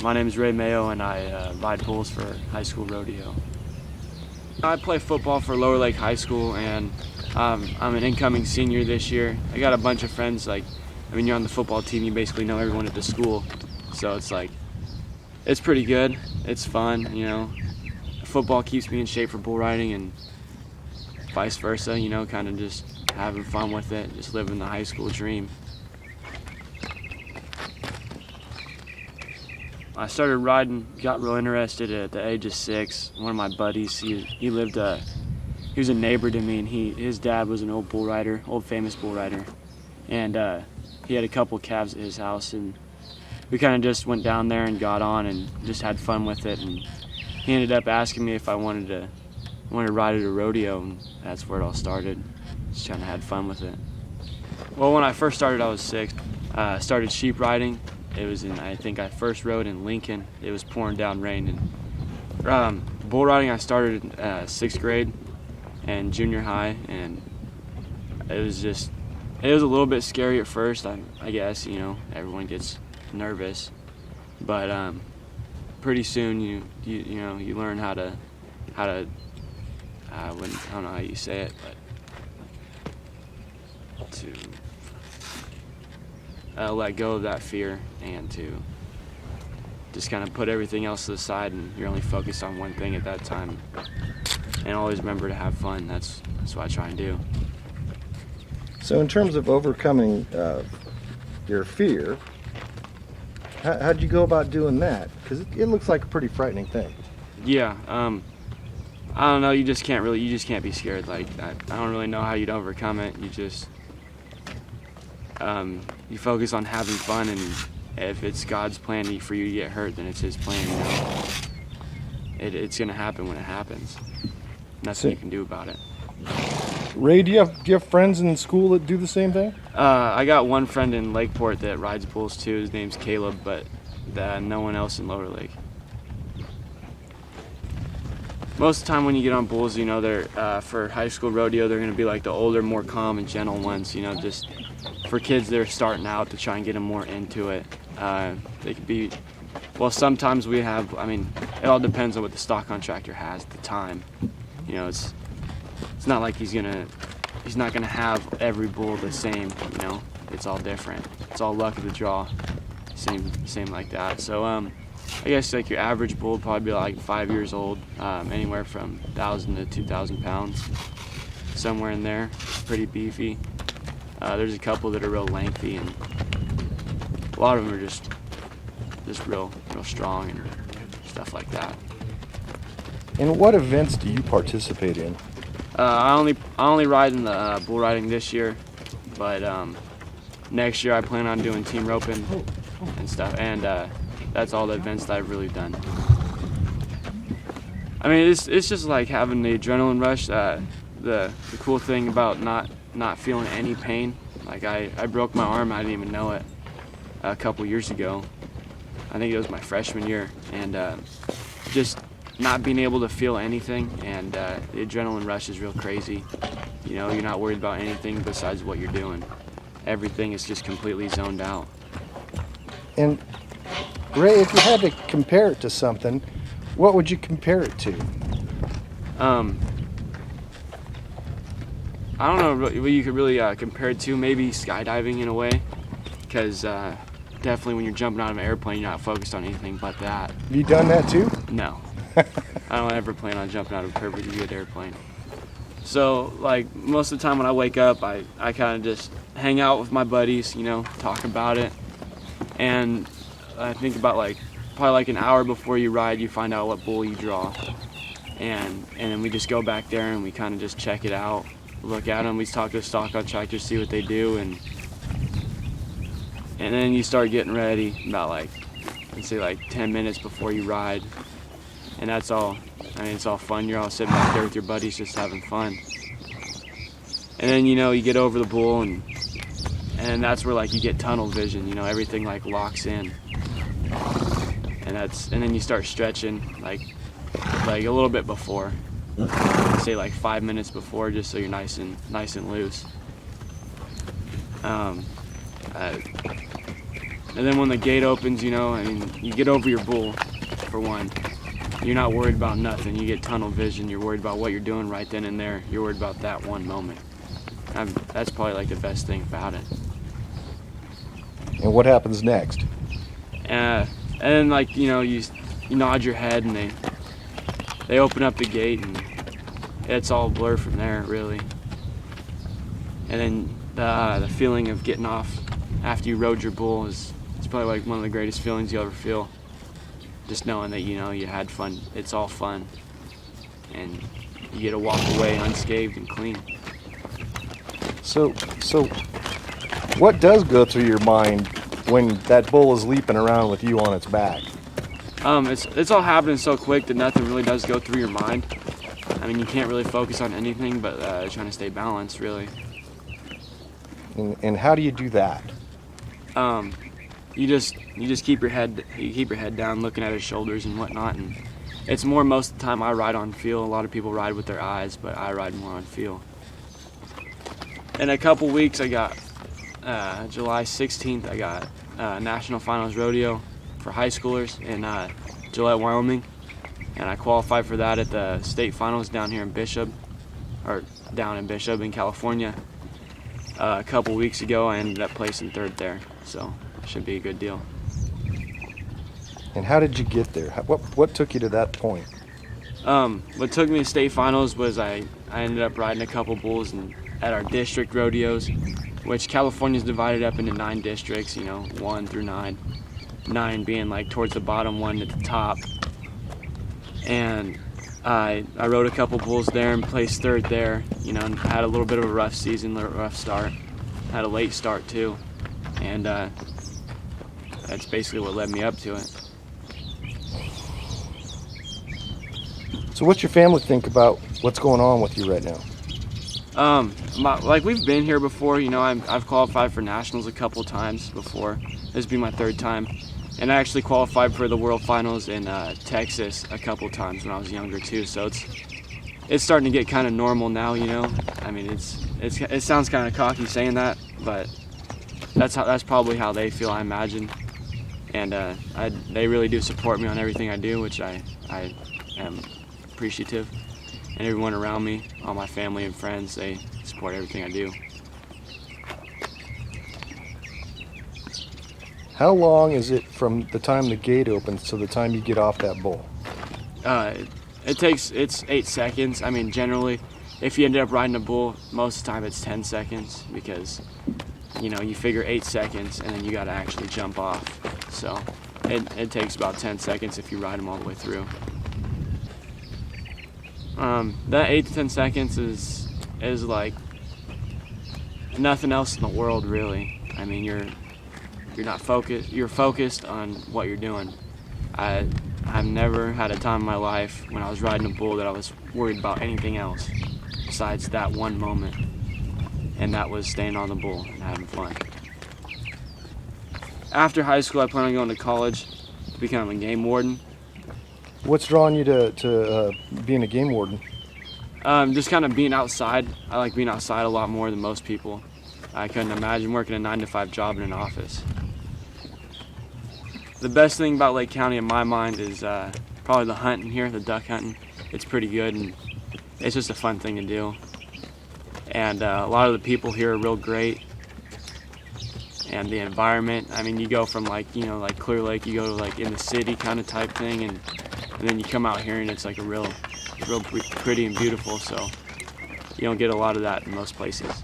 My name is Mayo, and I ride bulls for high school rodeo. I play football for Lower Lake High School, and I'm an incoming senior this year. I got a bunch of friends. You're on the football team, you basically know everyone at the school, so it's pretty good. It's fun, Football keeps me in shape for bull riding, and vice versa. Kind of just having fun with it, just living the high school dream. I started riding, got real interested at the age of 6. One of my buddies, he was a neighbor to me, and his dad was an old famous bull rider, and he had a couple calves at his house, and we kind of just went down there and got on and just had fun with it, and he ended up asking me if I wanted to ride at a rodeo, and that's where it all started. Just kind of had fun with it. Well, when I first started, I was 6. I started sheep riding. I think I first rode in Lincoln. It was pouring down rain. And bull riding, I started in 6th grade and junior high, and it was a little bit scary at first. I guess everyone gets nervous, but pretty soon you learn how to I don't know how you say it, but to let go of that fear and to just kind of put everything else to the side, and you're only focused on one thing at that time, and always remember to have fun. That's what I try and do. So in terms of overcoming your fear, how'd you go about doing that? Because it looks like a pretty frightening thing. Yeah, I don't know, you just can't be scared like that. I don't really know how you'd overcome it. You focus on having fun, and if it's God's plan for you to get hurt, then it's His plan. It's gonna happen when it happens. Nothing you can do about it. Ray, do you have friends in school that do the same thing? I got one friend in Lakeport that rides bulls too. His name's Caleb, but no one else in Lower Lake. Most of the time when you get on bulls, they're for high school rodeo, they're going to be like the older, more calm and gentle ones. Just for kids that are starting out, to try and get them more into it. They could be, well, sometimes we have. It all depends on what the stock contractor has at the time. It's not like he's not gonna have every bull the same. It's all different. It's all luck of the draw. Same like that. So I guess like your average bull would probably be like 5 years old, anywhere from 1,000 to 2,000 pounds, somewhere in there. Pretty beefy. There's a couple that are real lengthy, and a lot of them are just real strong and stuff like that. And what events do you participate in? I only ride in the bull riding this year, but next year I plan on doing team roping and stuff, and that's all the events that I've really done. It's just like having the adrenaline rush. The cool thing about not feeling any pain. Like I broke my arm, I didn't even know it a couple years ago. I think it was my freshman year, and just not being able to feel anything, and the adrenaline rush is real crazy. You're not worried about anything besides what you're doing. Everything is just completely zoned out. And Ray, if you had to compare it to something, what would you compare it to? I don't know what you could really compare it to. Maybe skydiving in a way, because definitely when you're jumping out of an airplane, you're not focused on anything but that. Have you done that too? No. I don't ever plan on jumping out of a perfectly good airplane. So, like, most of the time when I wake up, I kind of just hang out with my buddies, talk about it. And I think about probably like an hour before you ride, you find out what bull you draw. And then we just go back there and we kind of just check it out, look at them. We talk to the stock contractors, see what they do, and then you start getting ready about let's say 10 minutes before you ride. And that's all. It's all fun. You're all sitting back there with your buddies just having fun. And then, you get over the bull, and that's where you get tunnel vision. Everything locks in. And then you start stretching like a little bit before. Say 5 minutes before, just so you're nice and loose. And then when the gate opens, you know, I mean, you get over your bull, for one. You're not worried about nothing. You get tunnel vision. You're worried about what you're doing right then and there. You're worried about that one moment. That's probably like the best thing about it. And what happens next? And then, like, you know, you nod your head and they open up the gate and it's all blur from there, really. And then the feeling of getting off after you rode your bull is probably like one of the greatest feelings you'll ever feel. Just knowing that, you know, you had fun. It's all fun. And you get to walk away unscathed and clean. So what does go through your mind when that bull is leaping around with you on its back? It's all happening so quick that nothing really does go through your mind. I mean, you can't really focus on anything but trying to stay balanced, really. And how do you do that? You just keep your head down, looking at his shoulders and whatnot. And it's more, most of the time I ride on feel. A lot of people ride with their eyes, but I ride more on feel. In a couple weeks, I got July 16th. I got National Finals Rodeo for high schoolers in Gillette, Wyoming, and I qualified for that at the state finals down in Bishop in California. A couple weeks ago, I ended up placing third there, so should be a good deal. And how did you get there? What took you to that point? What took me to state finals was I ended up riding a couple bulls at our district rodeos, which California's divided up into 9 districts, you know, 1 through 9. 9 being like towards the bottom, 1 at the top. And I rode a couple bulls there and placed third there, you know, and had a little bit of a rough season, rough start. Had a late start too, and that's basically what led me up to it. So what's your family think about what's going on with you right now? Like, we've been here before, you know, I've qualified for nationals a couple times before. This will be my 3rd time. And I actually qualified for the World Finals in Texas a couple times when I was younger too. So it's starting to get kind of normal now, you know. I mean, it sounds kind of cocky saying that, but that's probably how they feel, I imagine. And they really do support me on everything I do, which I am appreciative. And everyone around me, all my family and friends, they support everything I do. How long is it from the time the gate opens to the time you get off that bull? It's 8 seconds. I mean, generally, if you ended up riding a bull, most of the time it's 10 seconds because, you know, you figure 8 seconds and then you got to actually jump off. So it takes about 10 seconds if you ride them all the way through. That 8 to 10 seconds is like nothing else in the world, really. I mean, you're not focused. You're focused on what you're doing. I've never had a time in my life when I was riding a bull that I was worried about anything else besides that one moment, and that was staying on the bull and having fun. After high school, I plan on going to college to become a game warden. What's drawing you to being a game warden? Just kind of being outside. I like being outside a lot more than most people. I couldn't imagine working a 9-to-5 job in an office. The best thing about Lake County in my mind is probably the hunting here, the duck hunting. It's pretty good and it's just a fun thing to do. And a lot of the people here are real great. And the environment, I mean, you go from like, you know, like Clear Lake, you go to like in the city kind of type thing, and then you come out here and it's like real pretty and beautiful, so you don't get a lot of that in most places.